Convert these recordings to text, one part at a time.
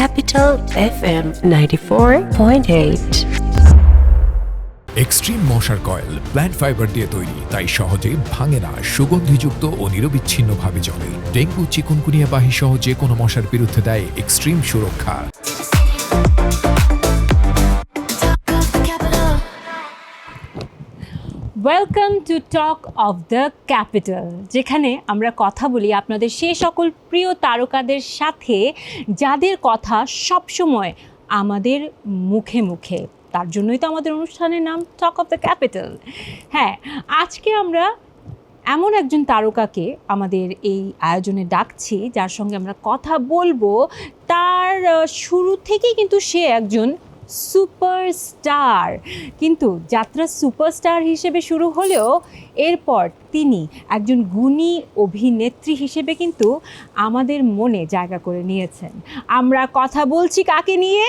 Capital FM 94.8. Extreme মশার coil plant fibre দিয়ে তৈরি, তাই সহজে ভাঙে না, সুগন্ধিযুক্ত ও নিরবিচ্ছিন্নভাবে জ্বলে। ডেঙ্গু, চিকুনগুনিয়া বাহি সহ যে কোনো মশার বিরুদ্ধে দেয় এক্সট্রিম সুরক্ষা। Welcome to talk of the capital, যেখানে আমরা কথা বলি আপনাদের সেই সকল প্রিয় তারকাদের সাথে যাদের কথা সবসময় আমাদের মুখে মুখে। তার জন্যই তো আমাদের অনুষ্ঠানের নাম টক অফ দ্য ক্যাপিটাল। হ্যাঁ, আজকে আমরা এমন একজন তারকাকে আমাদের এই আয়োজনে ডাকছি যার সঙ্গে আমরা কথা বলবো। তার শুরু থেকেই কিন্তু সে একজন সুপারস্টার, কিন্তু যাত্রা সুপারস্টার হিসেবে শুরু হলেও এরপর তিনি একজন গুণী অভিনেত্রী হিসেবে কিন্তু আমাদের মনে জায়গা করে নিয়েছেন। আমরা কথা বলছি কাকে নিয়ে?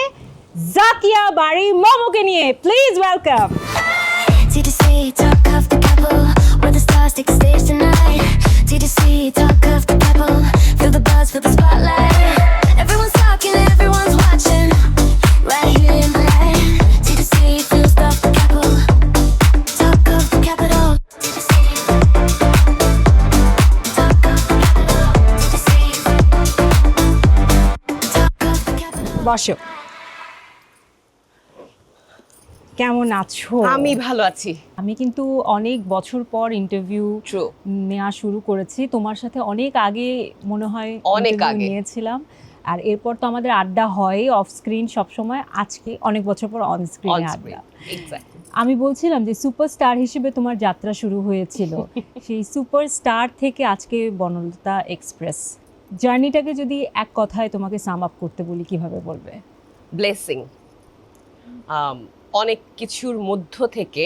জাকিয়া বাড়ি মোমোকে নিয়ে। Please welcome. TDC, talk of the couple, where the stars take the stage tonight. TDC, talk of the couple, feel the buzz, feel the spotlight. Everyone's talking, everyone's watching, right here in my life. TDC, feels the couple, talk of the capital. TDC, talk of the capital. TDC, talk of the capital. বসো। কেমন আছো? আমি ভালো আছি। আমি কিন্তু অনেক বছর পর ইন্টারভিউ নেওয়া শুরু করেছি। তোমার সাথে অনেক আগে মনে হয় অনেক interview আগে নিয়েছিলাম, আর এরপর তো আমাদের আড্ডা হয় অফ স্ক্রিন সবসময়। আজকে অনেক বছর পর অন স্ক্রিনে আড্ডা। আমি বলছিলাম যে সুপারস্টার হিসেবে তোমার যাত্রা শুরু হয়েছিল, সেই সুপারস্টার থেকে আজকে বনলতা এক্সপ্রেস জার্নিটাকে যদি এক কথায় তোমাকে সাম আপ করতে বলি, কিভাবে বলবে? ব্লেসিং। অনেক কিছুর মধ্য থেকে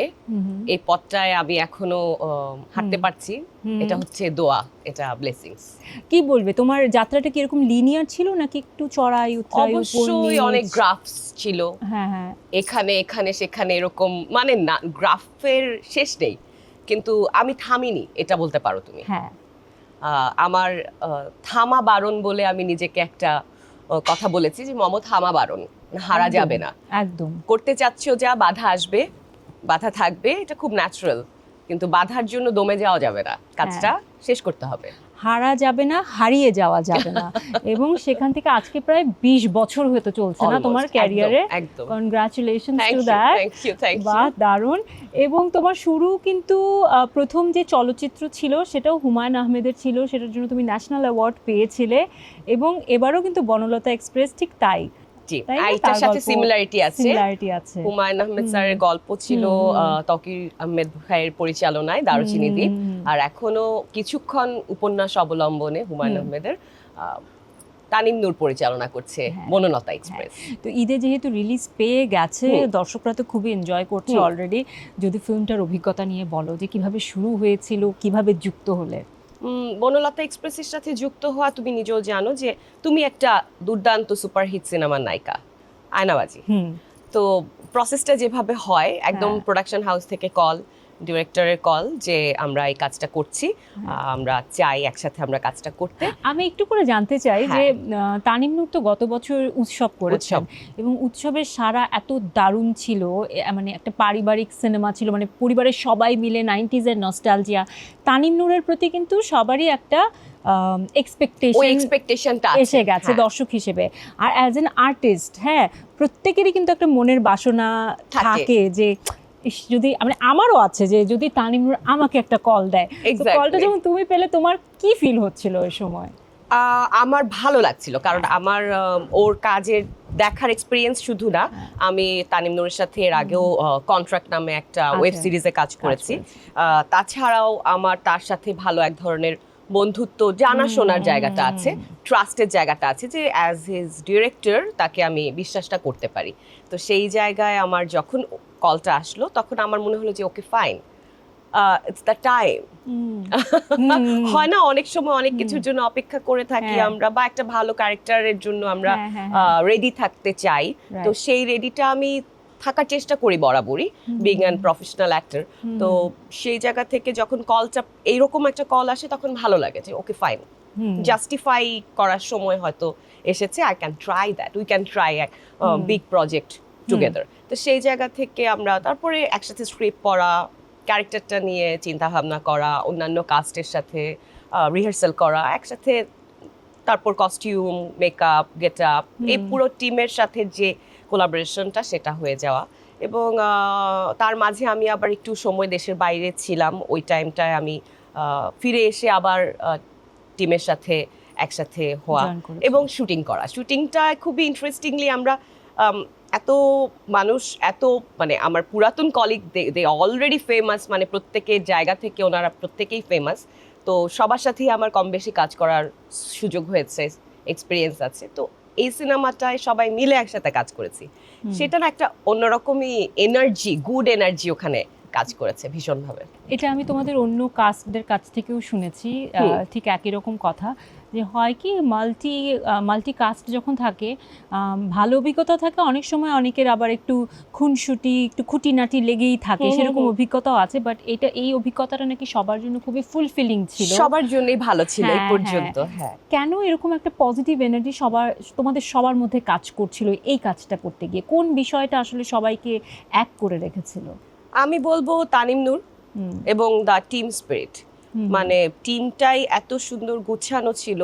এই পথটায় আমি এখনো হাঁটতে পারছি। এটা হচ্ছে দোয়া, এটা ব্লেসিংস। কি বলবে, তোমার যাত্রাটা কি এরকম লিনিয়ার ছিল নাকি একটু চড়াই উতরাই? অবশ্যই অনেক গ্রাফস ছিল। হ্যাঁ হ্যাঁ, এখানে এখানে সেখানে এরকম, মানে না গ্রাফের শেষ নেই, কিন্তু আমি থামিনি, এটা বলতে পারো তুমি। হ্যাঁ, আমার থামা বারণ বলে আমি নিজেকে একটা কথা বলেছি যে মম থামা বারণ, হারা যাবে না। একদম করতে চাচ্ছো যা, বাধা আসবে, বাধা থাকবে, এটা খুব ন্যাচারাল, কিন্তু বাধার জন্য দমে যাওয়া যাবে না, কাজটা শেষ করতে হবে। হারা যাবে না, হারিয়ে যাওয়া যাবে না। এবং সেখান থেকে আজকে প্রায় 20 বছর হতে চলছে না তোমার ক্যারিয়ারে। Congratulations to that. বাহ, দারুণ। এবং তোমার শুরু কিন্তু প্রথম যে চলচ্চিত্র ছিল সেটাও হুমায়ুন আহমেদের ছিল, সেটার জন্য তুমি ন্যাশনাল অ্যাওয়ার্ড পেয়েছিলে। এবং এবারও কিন্তু বনলতা এক্সপ্রেস ঠিক তাই। এইটার সাথে সিমিলারিটি আছে। হুমায়ুন আহমেদ স্যারের গল্প ছিল তকির আহমেদ ভাইয়ের পরিচালনায়, দারুচিনি দ্বীপ। আর এখনো কিছুক্ষণ উপন্যাস অবলম্বনে হুমায়ুন আহমেদের তানিম নূর পরিচালনা করছে বনলতা এক্সপ্রেস। তো ঈদে যেহেতু রিলিজ পেয়ে গেছে, দর্শকরা তো খুবই এনজয় করছে অলরেডি। যদি ফিল্মটার অভিজ্ঞতা নিয়ে বলো যে কিভাবে শুরু হয়েছিল, কিভাবে যুক্ত হলে? বনলতা এক্সপ্রেসের সাথে যুক্ত হওয়া, তুমি নিজেও জানো যে তুমি একটা দুর্দান্ত সুপারহিট সিনেমার নায়িকা, আয়নাবাজি। তো প্রসেসটা যেভাবে হয়, একদম প্রোডাকশন হাউস থেকে কল, ডিরেক্টরের কল যে আমরা এই কাজটা করছি, আমরা চাই একসাথে আমরা কাজটা করতে। আমি একটু করে জানতে চাই যে তানিম নূর তো গত বছর উৎসব করেছেন, এবং উৎসবের সারা এত দারুণ ছিল, মানে একটা পারিবারিক সিনেমা ছিল, মানে পরিবারের সবাই মিলে 90s এর নস্টালজিয়া। তানিম নূরের প্রতি কিন্তু সবারই একটা এক্সপেকটেশনটা এসে গেছে দর্শক হিসেবে। আর অ্যাজ এন আর্টিস্ট, হ্যাঁ, প্রত্যেকেরই কিন্তু একটা মনের বাসনা থাকে যে যদি, মানে আমারও আছে যে যদি তানিম নূর আমাকে একটা কল দেয়। কলটা যখন তুমি পেলে তোমার কি ফিল হচ্ছিল ওই সময়? আমার ভালো লাগছিল, কারণ আমার ওর কাজের দেখার এক্সপিরিয়েন্স শুধু না, আমি তানিম নূরের সাথে এর আগেও কন্ট্রাক্ট নামে একটা ওয়েব সিরিজে কাজ করেছি। তাছাড়াও আমার তার সাথে ভালো এক ধরনের বন্ধুত্ব, জানাশোনার জায়গাটা আছে, ট্রাস্টের জায়গাটা আছে, যে অ্যাজ হিজ ডিরেক্টর তাকে আমি বিশ্বাসটা করতে পারি। তো সেই জায়গায় আমার যখন কলটা আসলো, তখন আমার মনে হলো যে okay fine, it's the time. হয় না, অনেক সময় অনেক কিছুর জন্য অপেক্ষা করে থাকি আমরা, বা একটা ভালো ক্যারেক্টারের জন্য আমরা রেডি থাকতে চাই। তো সেই রেডিটা আমি থাকার চেষ্টা করি বরাবরই, বিং অ্যান প্রফেশনাল অ্যাক্টর। তো সেই জায়গা থেকে যখন কলটা, এইরকম একটা কল আসে, তখন ভালো লাগে যে ওকে ফাইন, জাস্টিফাই করার সময় হয়তো এসেছে, I can try that, we can try এক বিগ প্রজেক্ট টুগেদার। তো সেই জায়গা থেকে আমরা তারপরে একসাথে স্ক্রিপ্ট পড়া, ক্যারেক্টারটা নিয়ে চিন্তা ভাবনা করা, অন্যান্য কাস্টের সাথে রিহার্সাল করা একসাথে, তারপর কস্টিউম, মেকআপ, গেট আপ, এই পুরো টিমের সাথে যে কোলাবোরেশনটা সেটা হয়ে যাওয়া। এবং তার মাঝে আমি আবার একটু সময় দেশের বাইরে ছিলাম, ওই টাইমটায় আমি ফিরে এসে আবার টিমের সাথে একসাথে হওয়া এবং শুটিং করা। শুটিংটা খুবই ইন্টারেস্টিংলি আমরা এত মানুষ, এত মানে আমার পুরাতন কলিগ, দে অলরেডি ফেমাস, মানে প্রত্যেকের জায়গা থেকে ওনারা প্রত্যেকেই ফেমাস। তো সবার সাথেই আমার কম বেশি কাজ করার সুযোগ হয়েছে, এক্সপিরিয়েন্স আছে। তো এই সিনেমাটায় সবাই মিলে একসাথে কাজ করেছি, সেটা না একটা অন্যরকমই এনার্জি, গুড এনার্জি ওখানে কাজ করেছে ভীষণভাবে। এটা আমি তোমাদের অন্য কাস্টদের কাছ থেকেও শুনেছি ঠিক একই রকম কথা, যে হয় কি মাল্টি কাস্ট যখন থাকে, ভালো অভিজ্ঞতা থাকে, অনেক সময় অনেকের আবার একটু খুনসুটি, একটু খুঁটিনাটি লেগেই থাকে, সেরকম অভিজ্ঞতাও আছে। বাট এই অভিজ্ঞতাটা নাকি সবার জন্য খুবই ফুলফিলিং ছিল, সবার জন্যই ভালো ছিল এই পর্যন্ত। হ্যাঁ, কেন এরকম একটা পজিটিভ এনার্জি তোমাদের সবার মধ্যে কাজ করছিল এই কাজটা করতে গিয়ে? কোন বিষয়টা আসলে সবাইকে এক করে রেখেছিল? আমি বলবো তানিম নূর এবং দ্য টিম স্পিরিট, মানে টিমটাই এত সুন্দর গুছানো ছিল।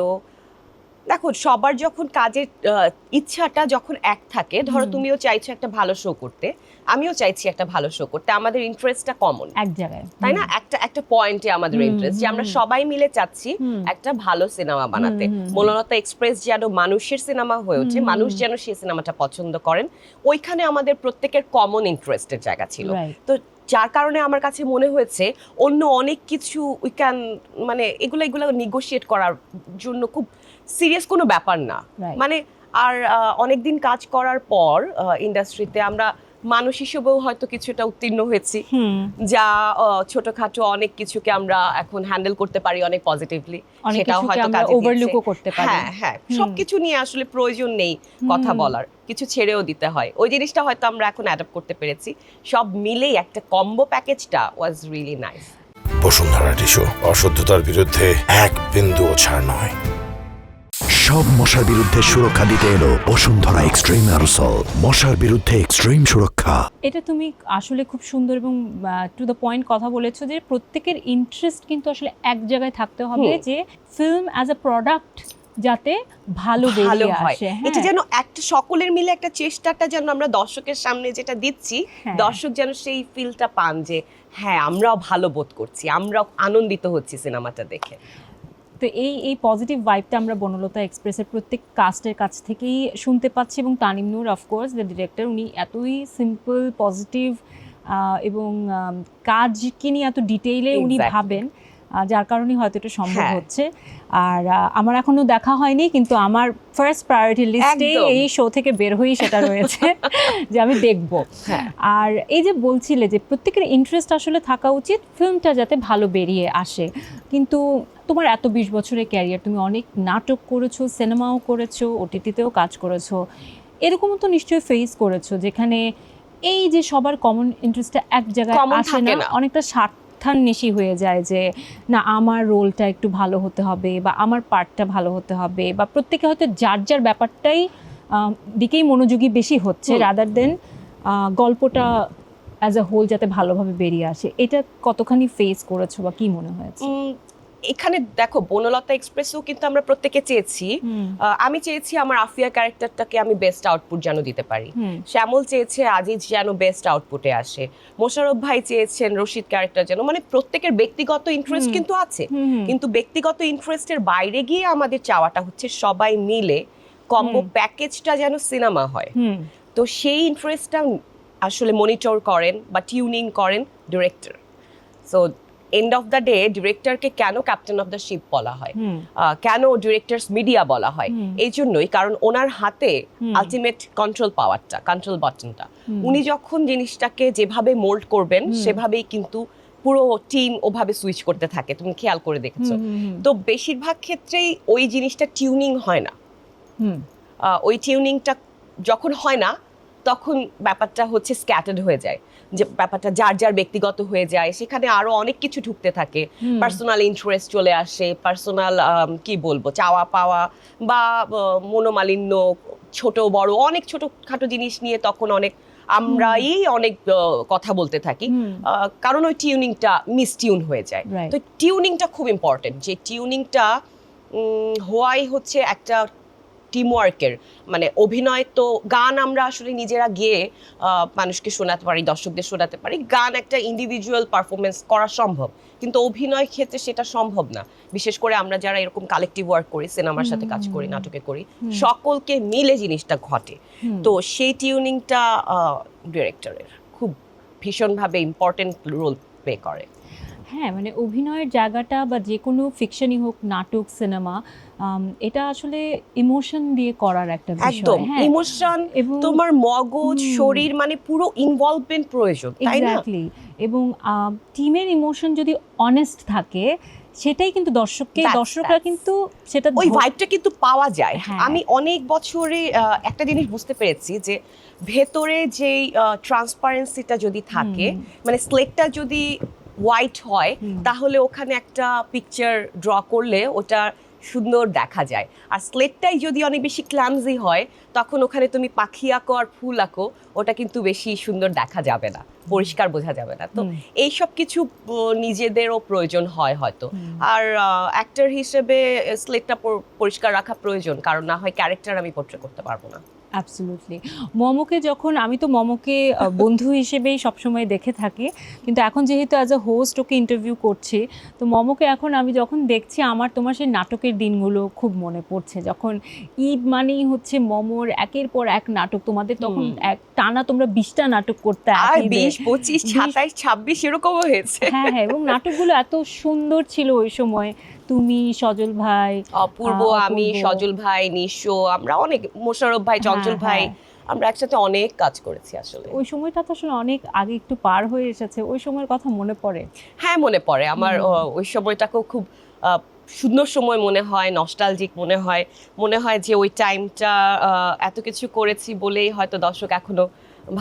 দেখো, সবার যখন কাজের ইচ্ছাটা যখন এক থাকে, ধরো তুমিও চাইছো একটা ভালো শো করতে, আমিও চাইছি একটা ভালো শো করতে, আমাদের ইন্টারেস্টটা কমন এক জায়গায়, তাই না? একটা পয়েন্টে আমাদের ইন্টারেস্ট, যে আমরা সবাই মিলে চাচ্ছি একটা ভালো সিনেমা বানাতে। মনোলতা এক্সপ্রেস যেন মানুষের সিনেমা হয়ে ওঠে, মানুষ যেন সেই সিনেমাটা পছন্দ করেন, ওইখানে আমাদের প্রত্যেকের কমন ইন্টারেস্টের জায়গা ছিল। তো যার কারণে আমার কাছে মনে হয়েছে অন্য অনেক কিছু উই ক্যান, মানে এগুলো নেগোশিয়েট করার জন্য খুব সিরিয়াস কোনো ব্যাপার না। মানে আর অনেকদিন কাজ করার পর ইন্ডাস্ট্রিতে আমরা মানুষ হিসেবেও হয়তো কিছুটা উত্তীর্ণ হয়েছি, যা ছোটখাটো অনেক কিছুকে আমরা এখন হ্যান্ডেল করতে পারি অনেক পজিটিভলি, সেটাও হয়তো কাজে ওভারলুকও করতে পারি। হ্যাঁ, সবকিছু নিয়ে আসলে প্রয়োজন নেই কথা বলার, কিছু ছেড়েও দিতে হয়, ওই জিনিসটা হয়তো আমরা এখন অ্যাডাপ্ট করতে পেরেছি। সব মিলেই একটা কম্বো প্যাকেজটা was really nice. Bashundhara tissue, অশুদ্ধতার বিরুদ্ধে এক বিন্দুও ছাড় নয়। সব মশার বিরুদ্ধে সুরক্ষা দিতে এলো বসুন্ধরা এক্সট্রিম অ্যারোসল, মশার বিরুদ্ধে এক্সট্রিম সুরক্ষা। এটা তুমি আসলে খুব সুন্দর এবং টু দ্য পয়েন্ট কথা বলেছো, যে প্রত্যেকের ইন্টারেস্ট কিন্তু আসলে এক জায়গায় থাকতে হবে, যে ফিল্ম অ্যাজ এ প্রোডাক্ট যাতে ভালো বেরিয়ে আসে। এটা যেন একটা সকলের মিলে একটা চেষ্টাটা যেন আমরা দর্শকের সামনে যেটা দিচ্ছি, দর্শক যেন সেই ফিলটা পান, যে হ্যাঁ আমরাও ভালো বোধ করছি, আমরাও আনন্দিত হচ্ছি সিনেমাটা দেখে। তো এই পজিটিভ ভাইবটা আমরা বনলতা এক্সপ্রেসের প্রত্যেক কাস্টের কাছ থেকেই শুনতে পাচ্ছি। এবং তানিম নূর, অফকোর্স দ্য ডিরেক্টর, উনি এতই সিম্পল, পজিটিভ এবং কাজকে নিয়ে এত ডিটেইলে উনি ভাবেন, যার কারণে হয়তো এটা সম্ভব হচ্ছে। আর আমার এখনো দেখা হয়নি, কিন্তু আমার ফার্স্ট প্রায়োরিটি লিস্টে এই শো থেকে বের হয়েই সেটা রয়েছে যে আমি দেখব। আর এই যে বলছিলে যে প্রত্যেকের ইন্টারেস্ট আসলে থাকা উচিত ফিল্মটা যাতে ভালো বেরিয়ে আসে, কিন্তু তোমার এত 20 বছরের ক্যারিয়ার, তুমি অনেক নাটক করেছো, সিনেমাও করেছো, ওটিটিতেও কাজ করেছো, এরকমও তো নিশ্চয়ই ফেস করেছো যেখানে এই যে সবার কমন ইন্টারেস্টটা এক জায়গায় আসে না, অনেকটা স্বার্থান্বেষী হয়ে যায়, যে না আমার রোলটা একটু ভালো হতে হবে, বা আমার পার্টটা ভালো হতে হবে, বা প্রত্যেকে হয়তো যার যার ব্যাপারটাই দিকেই মনোযোগী বেশি হচ্ছে, রাদার দেন গল্পটা অ্যাজ আ হোল যাতে ভালোভাবে বেরিয়ে আসে। এটা কতখানি ফেস করেছো বা কি মনে হয়েছে? এখানে দেখো, বনলতা এক্সপ্রেসও কিন্তু আমরা প্রত্যেকে চেয়েছি, আমি চেয়েছি আমার আফিয়া ক্যারেক্টারটাকে আমি বেস্ট আউটপুট যেন দিতে পারি, শ্যামল চেয়েছে আজিজ যেন বেস্ট আউটপুটে আসে, মোশাররফ ভাই চেয়েছেন রশিদ ক্যারেক্টার যেন, মানে প্রত্যেকের ব্যক্তিগত ইন্টারেস্ট কিন্তু আছে, কিন্তু ব্যক্তিগত ইন্টারেস্টের বাইরে গিয়ে আমাদের চাওয়াটা হচ্ছে সবাই মিলে কম্বো প্যাকেজটা যেন সিনেমা হয়। তো সেই ইন্টারেস্টটা আসলে মনিটর করেন বা টিউনিং করেন director. So end of the day ডিরেক্টরকে কেন ক্যাপ্টেন অফ দ্য শিপ বলা হয়, কেন ডিরেক্টরস মিডিয়া বলা হয়, এই জন্যই, কারণ ওনার হাতে আলটিমেট কন্ট্রোল পাওয়ারটা, কন্ট্রোল বাটনটা, উনি যখন জিনিসটাকে যেভাবে মোল্ড করবেন সেভাবেই কিন্তু পুরো টিম ওভাবে সুইচ করতে থাকে, তুমি খেয়াল করে দেখেছো। তো বেশিরভাগ ক্ষেত্রেই ওই জিনিসটা টিউনিং হয় না, ওই টিউনিংটা যখন হয় না তখন ব্যাপারটা হচ্ছে স্ক্যাটার্ড হয়ে যায়, যে ব্যাপারটা যার যার ব্যক্তিগত হয়ে যায়, সেখানে আরো অনেক কিছু ঢুকতে থাকে, পার্সোনাল ইন্টারেস্ট চলে আসে, পার্সোনাল কি বলবো চাওয়া পাওয়া বা মনোমালিন্য, ছোট বড় অনেক ছোটখাটো জিনিস নিয়ে তখন আমরাই অনেক কথা বলতে থাকি, কারণ ওই টিউনিংটা মিসটিউন হয়ে যায়। Right. তো টিউনিংটা খুব ইম্পর্টেন্ট, যে টিউনিংটা হওয়াই হচ্ছে একটা টিমওয়ার্কের, মানে অভিনয় তো গান আমরা আসলে নিজেরা গিয়ে মানুষকে শোনাতে পারি, দর্শকদের শোনাতে পারি, গান একটা ইন্ডিভিজুয়াল পারফরমেন্স করা সম্ভব, কিন্তু অভিনয় ক্ষেত্রে সেটা সম্ভব না। বিশেষ করে আমরা যারা এরকম কালেকটিভ ওয়ার্ক করি, সিনেমার সাথে কাজ করি, নাটকে করি, সকলকে মিলে জিনিসটা ঘটে। তো সেই টিউনিংটা ডিরেক্টরের খুব ভীষণভাবে ইম্পর্টেন্ট রোল প্লে করে। হ্যাঁ, মানে অভিনয়ের জায়গাটা বা যে কোনো ফিকশনই হোক, নাটক, সিনেমা, এটা আসলে ইমোশন দিয়ে করার একটা বিষয়। একদম হ্যাঁ, ইমোশন, এবং তোমার মগজ, শরীর, মানে পুরো ইনভলভমেন্ট প্রয়োজন, তাই না? এক্স্যাক্টলি। এবং টিমের ইমোশন যদি অনেস্ট থাকে, সেটাই কিন্তু দর্শকরা কিন্তু সেটা ওই ভাইবটা কিন্তু পাওয়া যায়। হ্যাঁ। আমি অনেক বছরে একটা জিনিস বুঝতে পেরেছি, যে ভেতরে যেই ট্রান্সপারেন্সিটা যদি থাকে, মানে স্লেটটা যদি হোয়াইট হয়, তাহলে ওখানে একটা পিকচার ড্র করলে ওটা সুন্দর দেখা যায়। আর স্লেটটাই যদি অনেক বেশি ক্লামজি হয়, তখন ওখানে তুমি পাখি আঁকো আর ফুল আঁকো, ওটা কিন্তু বেশি সুন্দর দেখা যাবে না, পরিষ্কার বোঝা যাবে না। তো এইসব কিছু নিজেদেরও প্রয়োজন হয় হয়তো। আর অ্যাক্টর হিসেবে স্লেটটা পরিষ্কার রাখা প্রয়োজন, কারণ না হয় ক্যারেক্টার আমি পোর্ট্রে করতে পারবো না। অ্যাবসলিউটলি। মমকে যখন আমি তো মমকে বন্ধু হিসেবেই সবসময় দেখে থাকি, কিন্তু এখন যেহেতু as a host okay interview করছি, তো মমকে এখন আমি যখন দেখছি, আমার তোমার সেই নাটকের দিনগুলো খুব মনে পড়ছে, যখন ঈদ মানেই হচ্ছে মমর একের পর এক নাটক। তোমাদের তখন এক টানা তোমরা 20টা নাটক করতে, আর 20, 25, 27, 26 এরকমও হয়েছে। হ্যাঁ হ্যাঁ, এবং নাটকগুলো এত সুন্দর ছিল ওই সময়। তুমি, সজল ভাই, অপূর্ব, আমি, সজল ভাই, নিশো, আমরা অনেক, মোশাররফ ভাই, চঞ্চল ভাই, আমরা একসাথে অনেক কাজ করেছি আসলে। ওই সময়টা তো আসলে অনেক আগে একটু পার হয়ে এসেছে, ওই সময়ের কথা মনে পড়ে? হ্যাঁ, মনে পড়ে আমার। ওই সময়টাকেও খুব সুন্দর সময় মনে হয়, নস্টালজিক মনে হয় যে ওই টাইমটা এত কিছু করেছি বলেই হয়তো দর্শক এখনো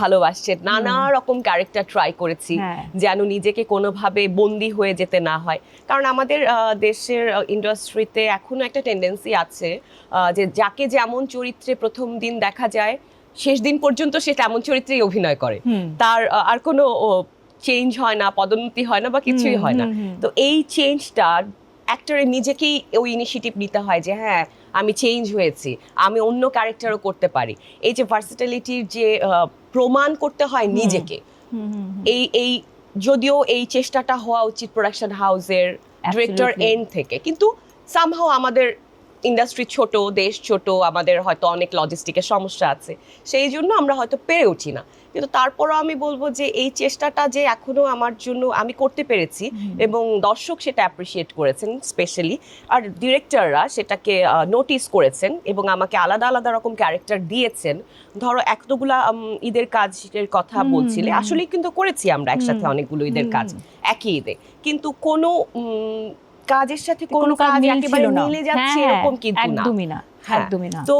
ভালোবাসছে। নানা রকম ক্যারেক্টার ট্রাই করেছি, যেন নিজেকে কোনোভাবে বন্দি হয়ে যেতে না হয়। কারণ আমাদের দেশের ইন্ডাস্ট্রিতে এখনো একটা টেন্ডেন্সি আছে যে যাকে যেমন চরিত্রে প্রথম দিন দেখা যায়, শেষ দিন পর্যন্ত সে তেমন চরিত্রেই অভিনয় করে, তার আর কোনো চেঞ্জ হয় না, পদোন্নতি হয় না বা কিছুই হয় না। তো এই চেঞ্জটা অ্যাক্টরের নিজেকেই ওই ইনিশিয়েটিভ নিতে হয়, যে হ্যাঁ আমি চেঞ্জ হয়েছি, আমি অন্য ক্যারেক্টারও করতে পারি। এই যে ভার্সিটালিটির যে প্রমাণ করতে হয় নিজেকে, এই যদিও এই চেষ্টাটা হওয়া উচিত প্রোডাকশন হাউসের, ডিরেক্টর এন্ড থেকে, কিন্তু সামহাও আমাদের ইন্ডাস্ট্রি ছোট, দেশ ছোট, আমাদের হয়তো অনেক লজিস্টিকের সমস্যা আছে, সেই জন্য আমরা হয়তো পেরে উঠি না। কিন্তু তারপরও আমি বলবো যে এই চেষ্টাটা যে এখনো আমার জন্য আমি করতে পেরেছি, এবং দর্শক সেটা অ্যাপ্রিসিয়েট করেছেন স্পেশালি, আর ডিরেক্টররা সেটাকে নোটিস করেছেন এবং আমাকে আলাদা আলাদা রকম ক্যারেক্টার দিয়েছেন। ধরো এতগুলা ঈদের কাজের কথা বলছিলে, আসলে কিন্তু করেছি আমরা একসাথে অনেকগুলো ঈদের কাজ একই ঈদে, কিন্তু কোনো কাজের সাথে কোনো কাজ একেবারে মিলে যাচ্ছে এরকম কিন্তু একদমই না, একদমই না। তো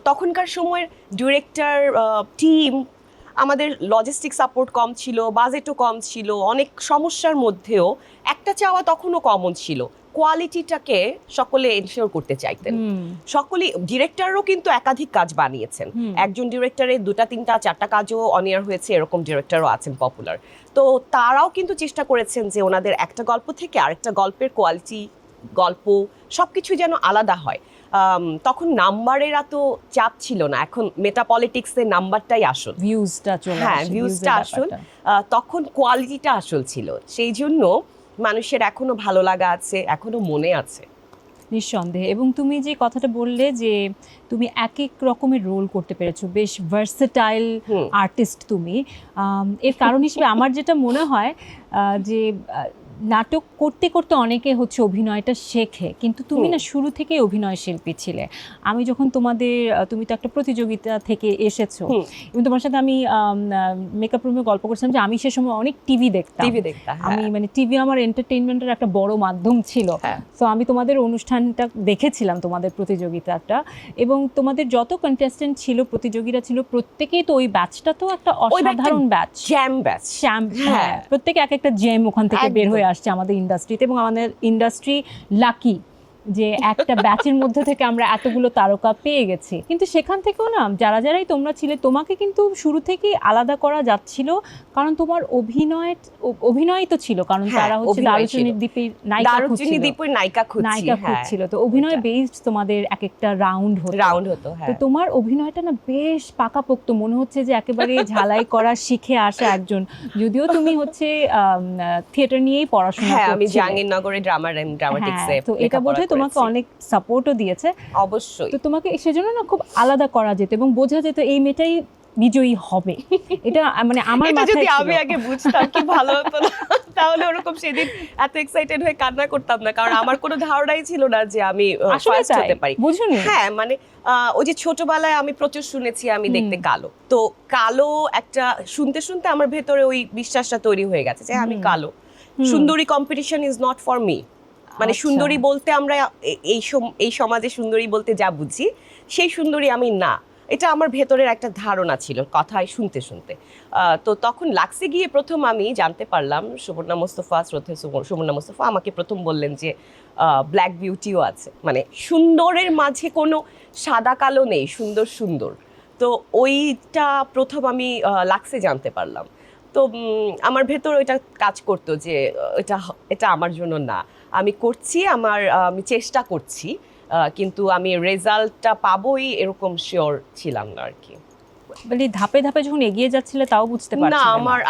তখনকার সময়ের ডিরেক্টর টিম, আমাদের লজিস্টিক সাপোর্ট কম ছিল, বাজেটও কম ছিল, অনেক সমস্যার মধ্যেও একটা চাওয়া তখনও কমন ছিল, কোয়ালিটিটাকে সকলে এনশিওর করতে চাইতেন। সকলেই, ডিরেক্টরও কিন্তু একাধিক কাজ বানিয়েছেন, একজন ডিরেক্টরের 2টা 3টা 4টা কাজও অনিয়ার হয়েছে, এরকম ডিরেক্টরও আছেন পপুলার। তো তারাও কিন্তু চেষ্টা করেছেন যে ওনাদের একটা গল্প থেকে আরেকটা গল্পের কোয়ালিটি, গল্প সবকিছু যেন আলাদা হয়। তখন নাম্বারের এত চাপ ছিল না, এখন মেটা পলিটিক্সের নাম্বারটাই আসল, ভিউজটা চলে আসে, হ্যাঁ ভিউজটা আসল, তখন কোয়ালিটিটা আসল ছিল। সেই জন্য মানুষের এখনো ভালো লাগা আছে, এখনো মনে আছে নিঃসন্দেহে। এবং তুমি যে কথাটা বললে যে তুমি এক এক রকমের রোল করতে পেরেছো, বেশ ভার্সেটাইল আর্টিস্ট তুমি, এর কারণ হিসেবে আমার যেটা মনে হয় যে নাটক করতে করতে অনেকে হচ্ছে অভিনয়টা শেখে, কিন্তু তুমি না শুরু থেকেই অভিনয় শিল্পী ছিলে। আমি যখন তুমি তো একটা প্রতিযোগিতা থেকে এসেছো, এবং তোমার সাথে আমি মেকআপ রুমে গল্প করছিলাম যে আমি সে সময় অনেক টিভি দেখতাম। আমি মানে টিভি আমার এন্টারটেইনমেন্টের একটা বড় মাধ্যম ছিল। তো আমি তোমাদের অনুষ্ঠানটা দেখেছিলাম, তোমাদের প্রতিযোগিতাটা, এবং তোমাদের যত কন্টেস্টেন্ট ছিল, প্রতিযোগীরা ছিল, প্রত্যেকেই তো ওই ব্যাচটা তো একটা অসাধারণ ব্যাচ, হ্যাঁ, প্রত্যেকে এক একটা জেম ওখান থেকে বের হয়ে আসছে আমাদের ইন্ডাস্ট্রিতে, এবং আমাদের ইন্ডাস্ট্রি লাকি যে একটা ব্যাচের মধ্যে থেকে আমরা এতগুলো তারকা পেয়ে গেছি। কিন্তু সেখান থেকেও না যারাই তোমরা ছিলে, তোমাকে কিন্তু শুরু থেকেই আলাদা করা যাচ্ছিল, কারণ তোমার অভিনয় তো ছিল, কারণ তারা হচ্ছে দারুচিনির দ্বীপের নায়িকা খুঁজছিল। তো অভিনয় বেসড তোমাদের এক একটা রাউন্ড হতো। তো তোমার অভিনয়টা না বেশ পাকাপোক্ত, মনে হচ্ছে যে একেবারে ঝালাই করা শিখে আসা একজন, যদিও তুমি হচ্ছে থিয়েটার নিয়েই পড়াশোনা করছিলে। আমি জাহাঙ্গীরনগরে ড্রামাটিক্সে, তো এটা বোধহয় তোমাকে অনেক সাপোর্টও দিয়েছে। অবশ্যই। তো তোমাকে সেজন্য না খুব আলাদা করা যেত এবং বোঝা যেত এই মেয়েটাই বিজয়ী হবে। এটা মানে আমার মাথায় যদি আমি আগে বুঝতাম কি ভালো হতো না, তাহলে ওরকম সেদিন এত এক্সাইটেড হয়ে কান্না করতাম না, কারণ আমার কোনো ধারণাই ছিল না যে আমি ফার্স্ট হতে পারি। বুঝুনি? হ্যাঁ, মানে ওই যে ছোটবেলায় আমি প্রচুর শুনেছি আমি দেখতে কালো, তো কালো একটা শুনতে শুনতে আমার ভেতরে ওই বিশ্বাসটা তৈরি হয়ে গেছে যে আমি কালো, সুন্দরী competition is not for me. মানে সুন্দরী বলতে আমরা এই সমাজে সুন্দরী বলতে যা বুঝি সেই সুন্দরী আমি না, এটা আমার ভেতরের একটা ধারণা ছিল কথায় শুনতে শুনতে। তো তখন লাক্সে গিয়ে প্রথম আমি জানতে পারলাম, সুবর্ণা মোস্তফা আমাকে প্রথম বললেন যে ব্ল্যাক বিউটিও আছে, মানে সুন্দরের মাঝে কোনো সাদা কালো নেই, সুন্দর। তো ওইটা প্রথম আমি লাক্সে জানতে পারলাম। তো আমার ভেতর ওইটা কাজ করতো যে এটা আমার জন্য না, আমি করছি, আমি চেষ্টা করছি, কিন্তু আমি রেজাল্টটা পাবোই এরকম শিওর ছিলাম না আর কি। মানে ধাপে ধাপে যখন এগিয়ে যাচ্ছিলে তাও বুঝতে পারছি না,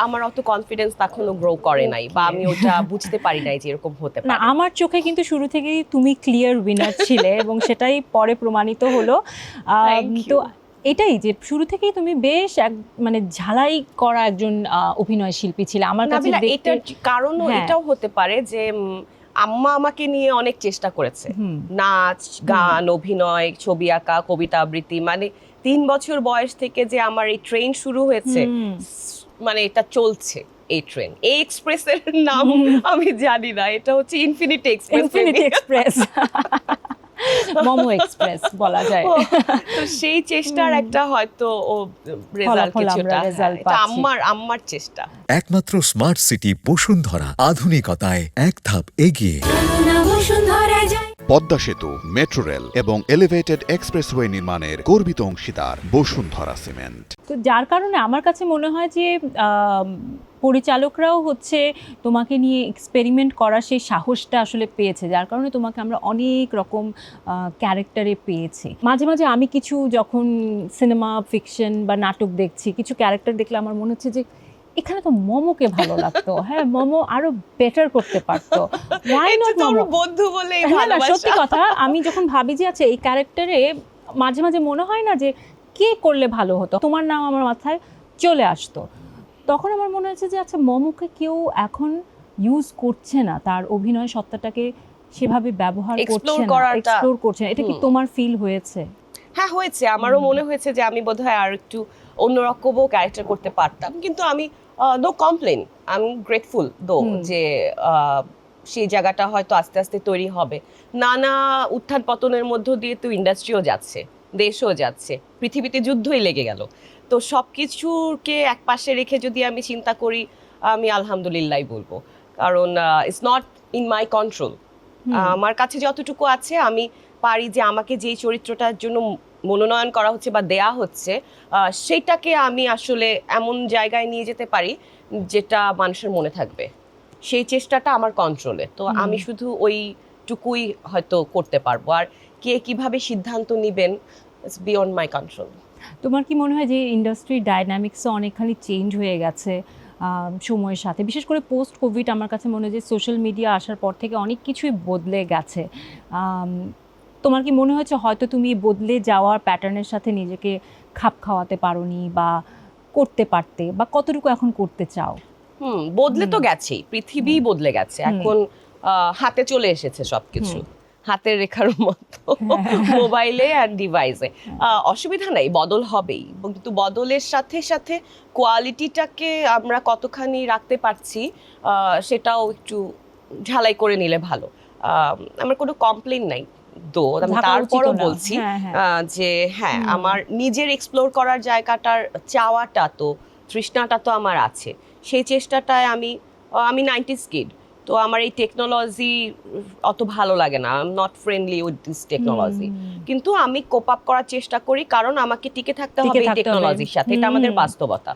আমার অত কনফিডেন্স তখনও গ্রো করে নাই, বা আমি ওটা বুঝতে পারি নাই যে এরকম হতে পারে। না, আমার চোখে কিন্তু শুরু থেকেই তুমি ক্লিয়ার উইনার ছিলে এবং সেটাই পরে প্রমাণিত হলো। তো এটাই যে শুরু থেকেই তুমি বেশ মানে ঝালাই করা একজন অভিনয় শিল্পী ছিলে আমার কাছে। এটার কারণও এটাও হতে পারে যে আম্মা আমাকে নিয়ে অনেক চেষ্টা করেছে, নাচ, গান, অভিনয়, ছবি আঁকা, কবিতা আবৃত্তি, মানে 3 বছর বয়স থেকে যে আমার এই ট্রেন শুরু হয়েছে, মানে এটা চলছে এই ট্রেন। এই এক্সপ্রেসের নাম আমি জানি না, এটা হচ্ছে ইনফিনিটি এক্সপ্রেস, মোমো এক্সপ্রেস বলা যায়। তো সেই চেষ্টার একটা হয়তো রেজাল্ট কিছুটা, এটা আমার চেষ্টা। একমাত্র স্মার্ট সিটি বসুন্ধরা, আধুনিকতায় এক ধাপ এগিয়ে। পদ্মা সেতু, মেট্রো রেল এবং এলিভেটেড এক্সপ্রেসওয়ে নির্মাণের গর্বিত অংশীদার বসুন্ধরা সিমেন্ট। তো যার কারণে আমার কাছে মনে হয় যে পরিচালকরাও হচ্ছে তোমাকে নিয়ে এক্সপেরিমেন্ট করার সেই সাহসটা আসলে পেয়েছে, যার কারণে তোমাকে আমরা অনেক রকম ক্যারেক্টারে পেয়েছি। মাঝে মাঝে আমি কিছু যখন সিনেমা ফিকশন বা নাটক দেখছি, কিছু ক্যারেক্টার দেখলে আমার মনে হচ্ছে যে এখানে তো মোমোকে ভালো লাগতো, হ্যাঁ মোমো আরো বেটার করতে পারতো, ওয়াই নট মোমো বন্ধু বলে। সত্যি কথা, আমি যখন ভাবি যে আচ্ছা এই ক্যারেক্টারে মাঝে মাঝে মনে হয় না যে কে করলে ভালো হতো, তোমার নাম আমার মাথায় চলে আসতো, তখন আমার মনে হচ্ছে যে আচ্ছা মোমোকে কেউ এখন ইউজ করছে না, তার অভিনয় সত্তাটাকে সেভাবে ব্যবহার করছে না, এক্সপ্লোর করছে না। এটা কি তোমার ফিল হয়েছে? হ্যাঁ, হয়েছে। আমারও মনে হয়েছে যে আমি বোধহয় আর একটু অন্যরকমও ক্যারেক্টার করতে পারতাম, কিন্তু আমি no complain, I am grateful though যে সেই জায়গাটা হয়তো আস্তে আস্তে তৈরি হবে। নানা উত্থান পতনের মধ্য দিয়ে তো ইন্ডাস্ট্রিও যাচ্ছে, দেশও যাচ্ছে, পৃথিবীতে যুদ্ধই লেগে গেল। তো সব কিছুকে এক পাশে রেখে যদি আমি চিন্তা করি, আমি আলহামদুলিল্লাহ বলবো, কারণ it's not in my control. আমার কাছে যতটুকু আছে আমি পারি যে আমাকে যেই চরিত্রটার জন্য মনোনয়ন করা হচ্ছে বা দেয়া হচ্ছে, সেইটাকে আমি আসলে এমন জায়গায় নিয়ে যেতে পারি যেটা মানুষের মনে থাকবে, সেই চেষ্টাটা আমার কন্ট্রোলে। তো আমি শুধু ওইটুকুই হয়তো করতে পারবো, আর কে কিভাবে সিদ্ধান্ত নেবেন ইটস বিয়ন্ড মাই কন্ট্রোল। তোমার কি মনে হয় যে ইন্ডাস্ট্রির ডাইনামিক্সও অনেকখানি চেঞ্জ হয়ে গেছে সময়ের সাথে, বিশেষ করে পোস্ট কোভিড? আমার কাছে মনে হয় যে সোশ্যাল মিডিয়া আসার পর থেকে অনেক কিছুই বদলে গেছে। তোমার কি মনে হয়েছে হয়তো তুমি বদলে যাওয়ার প্যাটার্নের সাথে নিজেকে খাপ খাওয়াতে পারোনি বা করতে পারতে, বা কতটুকু এখন করতে চাও? বদলে তো গেছেই, পৃথিবী বদলে গেছে এখন। হাতে চলে এসেছে সবকিছু, হাতের রেখার মতো মোবাইলে আর ডিভাইসে। অসুবিধা নাই, বদল হবেই, কিন্তু বদলের সাথে সাথে কোয়ালিটিটাকে আমরা কতখানি রাখতে পারছি সেটাও একটু ঝালাই করে নিলে ভালো। আমার কোনো কমপ্লেন নাই তো, আমি তারপরও বলছি যে হ্যাঁ, আমার নিজের এক্সপ্লোর করার জায়গাটার চাওয়াটা তো, তৃষ্ণাটা তো আমার আছে। সেই চেষ্টাটায় আমি 90s কিড, তো আমার এই টেকনোলজি অত ভালো লাগে না, I am not friendly with this technology, কিন্তু আমি কোপ আপ করার চেষ্টা করি কারণ আমাকে টিকে থাকতে হবে এই টেকনোলজির সাথে, এটা আমাদের বাস্তবতা।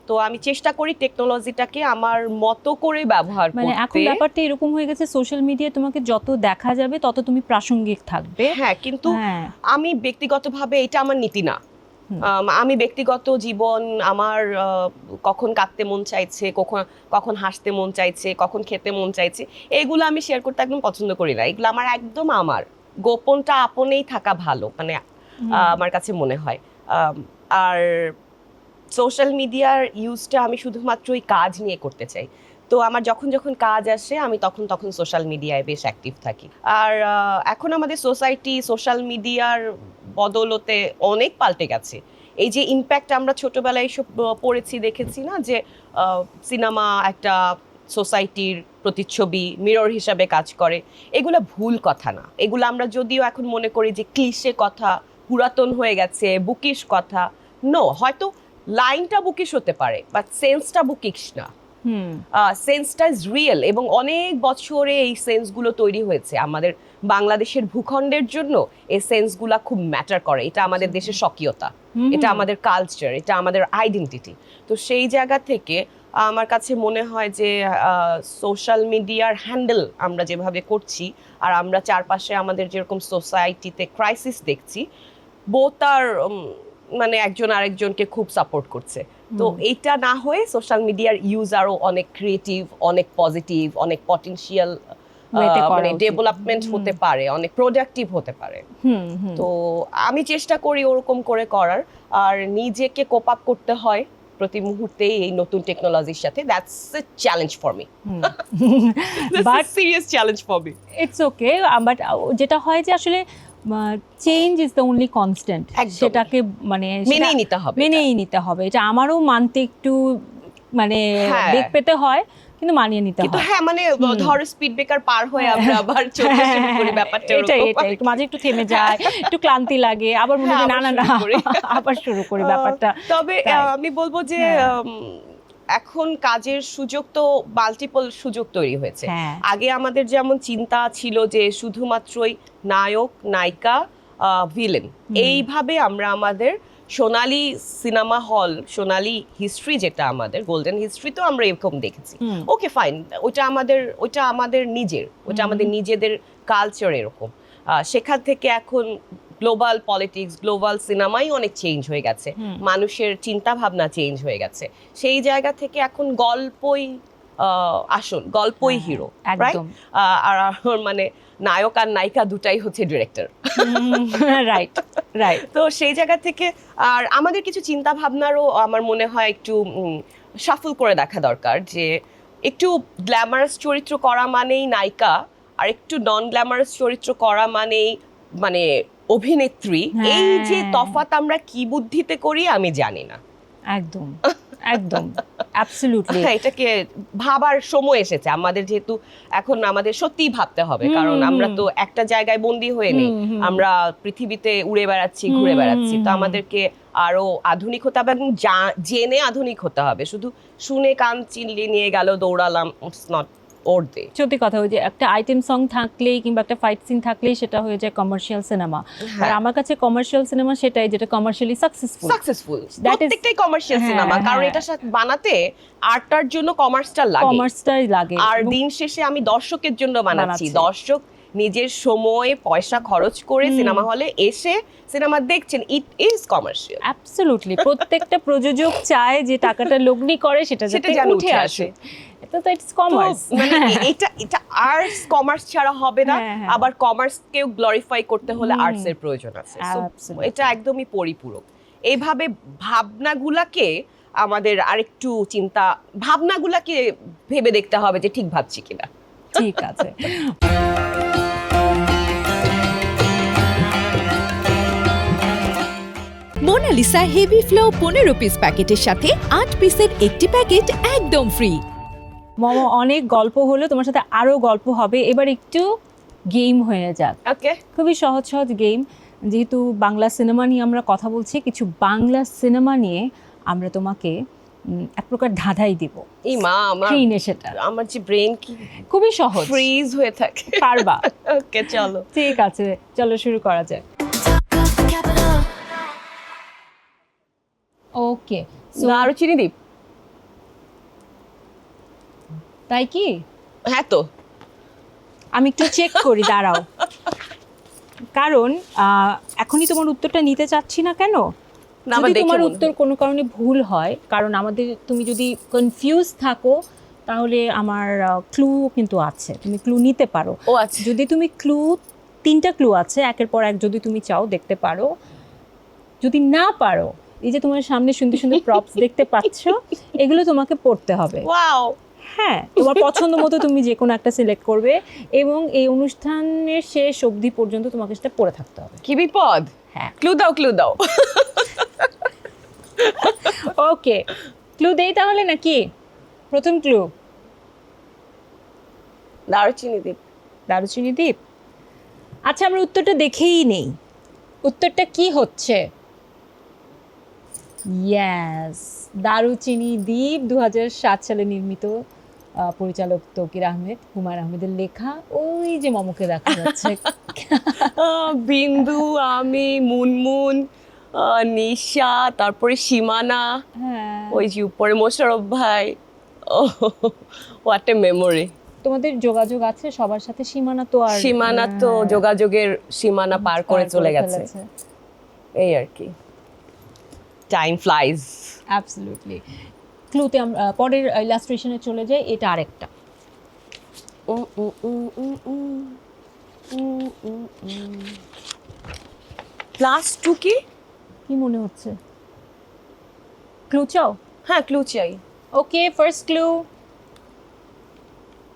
তো আমি চেষ্টা করি টেকনোলজিটাকে আমার মতো করে ব্যবহার করতে। মানে এখন ব্যাপারটা এরকম হয়ে গেছে, সোশ্যাল মিডিয়ায় তোমাকে যত দেখা যাবে তত তুমি প্রাসঙ্গিক থাকবে। হ্যাঁ, কিন্তু আমি ব্যক্তিগতভাবে এটা আমার নীতি না। আমি ব্যক্তিগত জীবন, আমার কখন কাঁদতে মন চাইছে, কখন হাসতে মন চাইছে, কখন খেতে মন চাইছে, এগুলো আমি শেয়ার করতে একদম পছন্দ করি না। এগুলো আমার একদম আমার গোপনটা আপনেই থাকা ভালো, মানে আমার কাছে মনে হয়। আর সোশ্যাল মিডিয়ার ইউজটা আমি শুধুমাত্র ওই কাজ নিয়ে করতে চাই। তো আমার যখন কাজ আসে আমি তখন সোশ্যাল মিডিয়ায় বেশ অ্যাক্টিভ থাকি। আর এখন আমাদের সোসাইটি সোশ্যাল মিডিয়ার বদলতে অনেক পাল্টে গেছে। এই যে ইম্প্যাক্ট আমরা ছোটবেলায় এসব পড়েছি, দেখেছি না, যে সিনেমা একটা সোসাইটির প্রতিচ্ছবি, মিরর হিসাবে কাজ করে, এগুলো ভুল কথা না। এগুলো আমরা যদিও এখন মনে করি যে ক্লিশে কথা, পুরাতন হয়ে গেছে, বুকিশ কথা। নো, হয়তো লাইনটা বুকিশ হতে পারে, বাট সেন্সটা বুকিশ না। সেন্সটা ইজ রিয়েল, এবং অনেক বছরে এই সেন্সগুলো তৈরি হয়েছে। আমাদের বাংলাদেশের ভূখণ্ডের জন্য এই সেন্সগুলা খুব ম্যাটার করে। এটা আমাদের দেশের স্বকীয়তা, এটা আমাদের কালচার, এটা আমাদের আইডেন্টিটি। তো সেই জায়গা থেকে আমার কাছে মনে হয় যে সোশ্যাল মিডিয়ার হ্যান্ডেল আমরা যেভাবে করছি, আর আমরা চারপাশে আমাদের যেরকম সোসাইটিতে ক্রাইসিস দেখছি, বোথ আর মানে একজন আরেকজনকে খুব সাপোর্ট করছে। তো এইটা না হয়ে সোশ্যাল মিডিয়ার ইউজ আরও অনেক ক্রিয়েটিভ, অনেক পজিটিভ, অনেক পটেনশিয়াল, মানে ডেভেলপমেন্ট হতে পারে, অনেক প্রোডাক্টিভ হতে পারে। তো আমি চেষ্টা করি ওরকম করে করার, আর নিজেকে কোপ আপ করতে হয় প্রতি মুহূর্তেই এই নতুন টেকনোলজির সাথে। That's a challenge for me, but serious challenge for me. It's okay, but যেটা হয় যে আসলে change is the only constant, সেটাকে মানে মেনেই নিতে হবে। এটা আমারও মানতে একটু মানে বেগ পেতে হয়, কিন্তু মানিয়ে নিতে হয়। কিন্তু হ্যাঁ, মানে ধর স্পিড ব্রেকার পার হয়ে আমরা আবার চলতে শুরু করি, ব্যাপারটা এটাই একটু মাঝে একটু থেমে যায়, একটু ক্লান্তি লাগে, আবার মনে হয় না আবার শুরু করি ব্যাপারটা। তবে আমি বলবো যে এখন কাজের সুযোগ তো মাল্টিপল সুযোগ তৈরি হয়েছে। আগে আমাদের যেমন চিন্তা ছিল যে শুধুমাত্রই নায়ক, নায়িকা, ভিলেন, এইভাবে আমরা আমাদের সোনালী সিনেমা হল, সোনালী হিস্ট্রি যেটা আমাদের গোল্ডেন হিস্ট্রি, তো আমরা এরকম দেখেছি। ওকে ফাইন, ওটা আমাদের নিজেদের কালচার এরকম। সেখান থেকে এখন গ্লোবাল পলিটিক্স, গ্লোবাল সিনেমাই অনেক চেঞ্জ হয়ে গেছে, মানুষের চিন্তা ভাবনা চেঞ্জ হয়ে গেছে। সেই জায়গা থেকে এখন গল্পই আসল, গল্পই হিরো, রাইট? আর মানে নায়ক আর নায়িকা দুটাই হচ্ছে ডিরেক্টর, রাইট। তো সেই জায়গা থেকে আর আমাদের কিছু চিন্তা ভাবনারও আমার মনে হয় একটু শাফল করে দেখা দরকার, যে একটু গ্ল্যামারাস চরিত্র করা মানেই নায়িকা, আর একটু নন গ্ল্যামারাস চরিত্র করা মানেই মানে অভিনেত্রী। এই যে তফাৎ আমরা কি বুদ্ধিতে করি আমি জানি না। একদম অ্যাবসলিউটলি, এটাকে ভাবার সময় এসেছে আমাদের, যেহেতু এখন আমাদের সত্যিই ভাবতে হবে, কারণ আমরা তো একটা জায়গায় বন্দী হয়ে নেই, আমরা পৃথিবীতে উড়ে বেড়াচ্ছি, ঘুরে বেড়াচ্ছি। তো আমাদেরকে আরো আধুনিক হতে হবে, এবং জেনে আধুনিক হতে হবে। শুধু শুনে কান চিনলে নিয়ে গেল, দৌড়ালাম, ইটস নট ওরদে। সত্যি কথা, ওই যে একটা আইটেম সং থাকলেই কিংবা একটা ফাইট সিন থাকলেই সেটা হয়ে যায় কমার্শিয়াল সিনেমা। আর আমার কাছে কমার্শিয়াল সিনেমা সেটাই যেটা কমার্শিয়ালি সাকসেসফুল। প্রত্যেকটাই কমার্শিয়াল সিনেমা, কারণ এটা বানাতে আর্টটার জন্য কমার্সটাই লাগে। আর দিন শেষে আমি দর্শকের জন্য বানাচ্ছি, দর্শক নিজের সময় পয়সা খরচ করে সিনেমা হলে এসে সিনেমা দেখছেন, ইট ইজ কমার্শিয়াল। অ্যাবসলিউটলি, প্রত্যেকটা প্রযোজক চায় যে টাকাটা লগ্নি করে সেটা যাতে উঠে আসে। এটা তো ইটস কমার্স, মানে এটা আর্টস কমার্স ছাড়া হবে না। আবার কমার্সকেও গ্লোরিফাই করতে হলে আর্টস এর প্রয়োজন আছে। এটা একদমই পরিপূরক। এইভাবে ভাবনাগুলাকে আমাদের আরেকটু চিন্তা ভাবনাগুলাকে ভেবে দেখতে হবে যে ঠিক ভাবছি কিনা। ঠিক আছে। মোনালিসা হেভি ফ্লো 15 পিস প্যাকেটের সাথে 8 পিসের একটি প্যাকেট একদম ফ্রি। মম, অনেক গল্প হলো, তোমার সাথে আরো গল্প হবে। এবার একটু গেম হয়ে যাক। ওকে, খুবই সহজ সহজ গেম। যেহেতু বাংলা সিনেমা নিয়ে আমরা কথা বলছি, কিছু বাংলা সিনেমা নিয়ে আমরা তোমাকে এক প্রকার ধাঁধাই দিব। এই মা, আমার স্ক্রিনে সেটা আমার যে ব্রেন কি খুবই সহজ, ফ্রিজ হয়ে থাকে। পারবা? ওকে, চলো। ঠিক আছে, চলো শুরু করা যাক। Talk of the capital. ওকে, আরো চিনি দ্বীপ। তাই কি? হ্যাঁ তো, আমি একটু চেক করি, দাঁড়াও। কারণ এখনই তোমার উত্তরটা নিতে চাচ্ছি না। কেন? না, আমার যদি দেখে তোমার মনে উত্তর কোনো কারণে ভুল হয়, কারণ আমাদের, তুমি যদি কনফিউজ থাকো তাহলে আমার ক্লু কিন্তু আছে, তুমি ক্লু নিতে পারো। ও আচ্ছা। যদি তুমি ক্লু, 3টা ক্লু আছে, একের পর এক যদি তুমি চাও দেখতে পারো। যদি না পারো, এই যে তোমার সামনে সুন্দর সুন্দর প্রপস দেখতে পাচ্ছ, এগুলো তোমাকে পড়তে হবে। ওয়াও। হ্যাঁ, তোমার পছন্দ মতো তুমি যে কোনো একটা সিলেক্ট করবে এবং এই অনুষ্ঠানের শেষ অবধি পর্যন্ত তোমাকে সেটা পড়ে থাকতে হবে। কি বিপদ! হ্যাঁ, ক্লু দাও, ক্লু দাও। ওকে, ক্লু দেই তাহলে নাকি? প্রথম ক্লু, দারুচিনি দ্বীপ। দারুচিনি দ্বীপ। আচ্ছা, আমরা উত্তরটা দেখেই নেই। উত্তরটা কি হচ্ছে? ইয়েস, দারুচিনি দ্বীপ 2007 সালে নির্মিত, পরিচালক তৌকির আহমেদ, হুমায়ুন আহমেদের লেখা। ওই যে মমকে দেখা যাচ্ছে। বিন্দু, আমি, মুনমুন, নিশা, তারপরে সীমানা, হ্যাঁ, ওই যে উপরে মোশারফ ভাই। What a memory. তোমাদের যোগাযোগ আছে সবার সাথে? সীমানা তো আর, সীমানা তো যোগাযোগের সীমানা পার করে চলে গেছে, ফেলেছে। এই আর কি। Time flies. অ্যাবসলিউটলি। ক্লুতে আমরা পরের ইলাস্ট্রেশনে চলে যাই। এটা আরেকটা। +2 কি? কি মনে হচ্ছে? ক্লু চাও? হ্যাঁ, ক্লু চাই। ওকে, ফার্স্ট ক্লু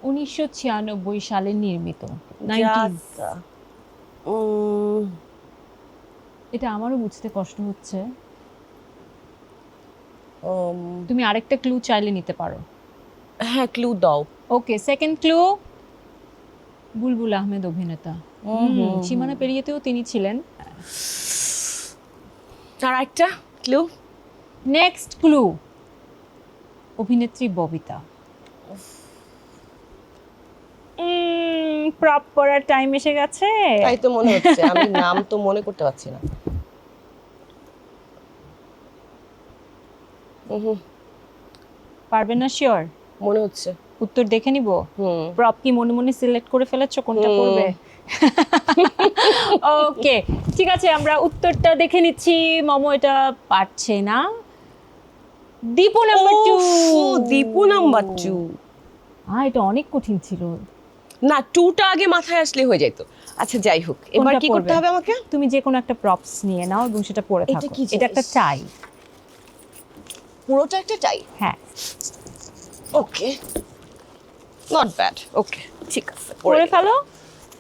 1996 সালে নির্মিত, 90s। এটা আমারও বুঝতে কষ্ট হচ্ছে। তুমি আরেকটা ক্লু চাইলে নিতে পারো। হ্যাঁ, ক্লু দাও। ওকে, সেকেন্ড ক্লু বুলবুল আহমেদ অভিনেতা। সীমানা পেরিয়েতেও তিনি ছিলেন। আর একটা ক্লু। নেক্সট ক্লু অভিনেত্রী ববিতা। প্রপ করার টাইম এসে গেছে। তাই তো মনে হচ্ছে, আমি নাম তো মনে করতে পারছি না। পারবে না? শিওর? মনে হচ্ছে। উত্তর দেখে নিব। প্রপ কি মনে মনে সিলেক্ট করে ফেলেছো কোনটা করবে? ওকে, ঠিক আছে, আমরা উত্তরটা দেখে নিচ্ছি। মমো এটা পারছে না। দীপু নাম্বার 2। দীপু নাম্বার 2। এটা অনেক কঠিন ছিল। না, 2টা আগে মাথায় আসলে হয়ে যেত। আচ্ছা, যাই হোক, এবার কোনটা কি করতে পড়বে? হবে আমাকে? তুমি যে কোনো একটা প্রপস নিয়ে নাও এবং সেটা পরে এটা থাকো। কি এটা একটা জিনিস? টাই। পুরোটা একটা চাই। হ্যাঁ, ওকে, নট ব্যাড। ওকে, ঠিক আছে, পরে ফেলো।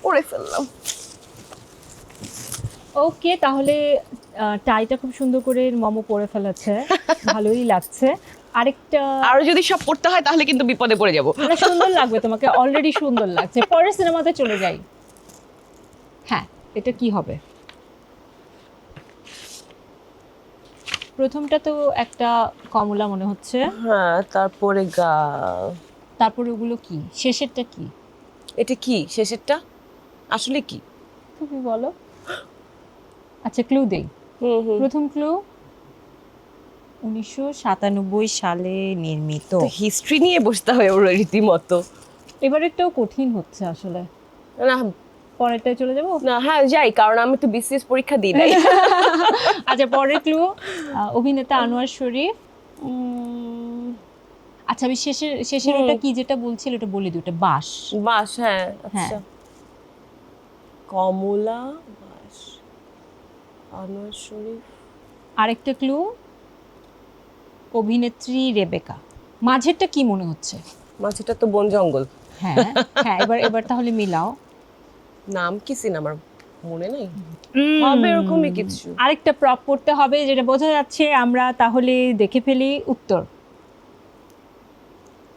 পরে ফেললাম। ওকে, তাহলে টাইটা খুব সুন্দর করে মমো পরে ফেলেছে, ভালোই লাগছে। আরেকটা, আর যদি সব পড়তে হয় তাহলে কিন্তু বিপদে পড়ে যাব। মানে সুন্দর লাগবে তোমাকে, অলরেডি সুন্দর লাগছে। পরের সিনেমাতে চলে যাই। হ্যাঁ, এটা কি হবে? প্রথমটা তো একটা কমলা মনে হচ্ছে। হ্যাঁ, তারপরে তারপরে ওগুলো কি? শেষেরটা কি? এটা কি শেষেরটা? আসলে কি তুমি বলো। আচ্ছা, ক্লু দেই। প্রথম ক্লু 1997 সালে নির্মিত। তো হিস্ট্রি নিয়ে বসতে হয় ওর রীতিমতো। এবারেরটাও কঠিন হচ্ছে আসলে। না, পরেরটায় চলে যাব? না, হ্যাঁ যাই, কারণ আমি তো বিসিএস পরীক্ষা দিই নাই। আচ্ছা, পরের ক্লু অভিনেতা আনোয়ার শরীফ। আচ্ছা, আমি শেষের ওটা কি যেটা বলছিল ওটা বলে দিই, ওটা বাঁশ। বাস, হ্যাঁ, আচ্ছা। কমলা, বাস, আনোয়ার শরীফ। আরেকটা ক্লু অভিনেত্রী রেবেকা। মাঝেরটা কি মনে হচ্ছে? মাঝেটা তো বন জঙ্গল। হ্যাঁ হ্যাঁ, এবার তাহলে মিলাও। নাম কি সিনেমার মনে নেই, হবে এরকমই কিছু। আরেকটা প্রপ করতে হবে যেটা বোঝা যাচ্ছে, আমরা তাহলে দেখে ফেলি উত্তর।